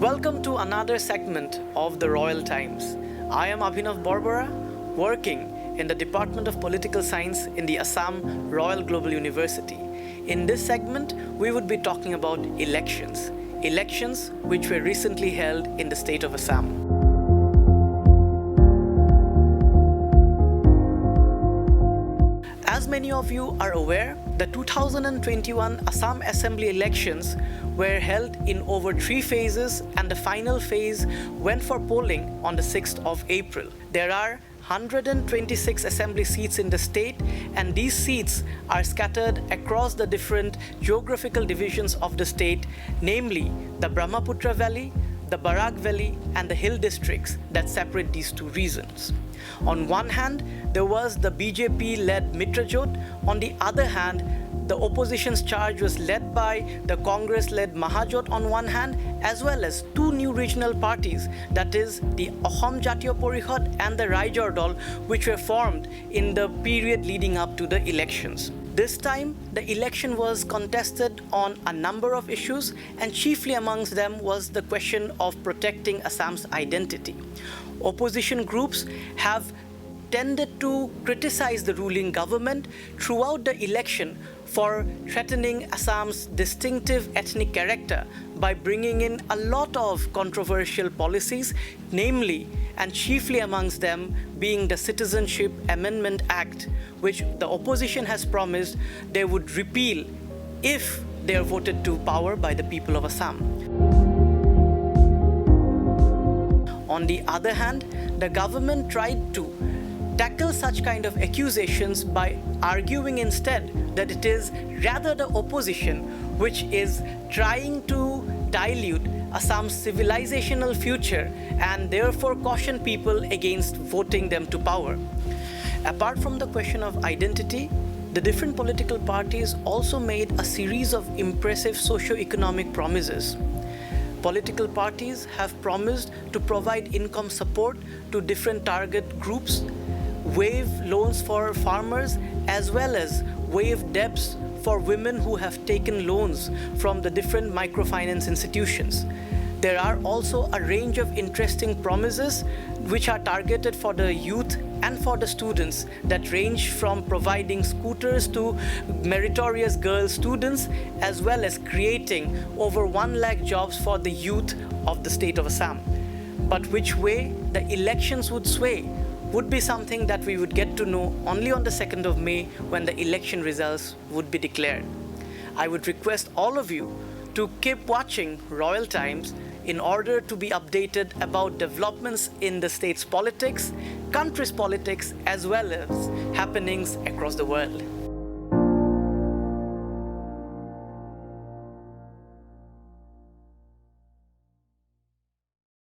Welcome to another segment of the Royal Times. I am Abhinav Borbora, working in the Department of Political Science in the Assam Royal Global University. In this segment, we would be talking about elections which were recently held in the state of Assam. As many of you are aware, the 2021 Assam Assembly elections were held in over 3 phases, and the final phase went for polling on the 6th of April. There are 126 assembly seats in the state, and these seats are scattered across the different geographical divisions of the state, namely the Brahmaputra Valley, the Barak Valley, and the hill districts that separate these two regions. On one hand, there was the BJP-led Mitrajot. On the other hand, the opposition's charge was led by the Congress-led Mahajot on one hand, as well as 2 new regional parties, that is the Assam Jatiya Porishad and the Raijor Dol, which were formed in the period leading up to the elections. This time, the election was contested on a number of issues, and chiefly amongst them was the question of protecting Assam's identity. Opposition groups have tended to criticize the ruling government throughout the election for threatening Assam's distinctive ethnic character by bringing in a lot of controversial policies, namely and chiefly amongst them being the Citizenship Amendment Act, which the opposition has promised they would repeal if they are voted to power by the people of Assam. On the other hand, the government tried to tackle such kind of accusations by arguing instead that it is rather the opposition which is trying to dilute Assam's civilizational future and therefore caution people against voting them to power. Apart from the question of identity, the different political parties also made a series of impressive socio-economic promises. Political parties have promised to provide income support to different target groups, waive loans for farmers, as well as waive debts for women who have taken loans from the different microfinance institutions. There are also a range of interesting promises which are targeted for the youth and for the students that range from providing scooters to meritorious girl students, as well as creating over 1 lakh jobs for the youth of the state of Assam. But which way the elections would sway would be something that we would get to know only on the 2nd of May when the election results would be declared. I would request all of you to keep watching Royal Times in order to be updated about developments in the state's politics, country's politics, as well as happenings across the world.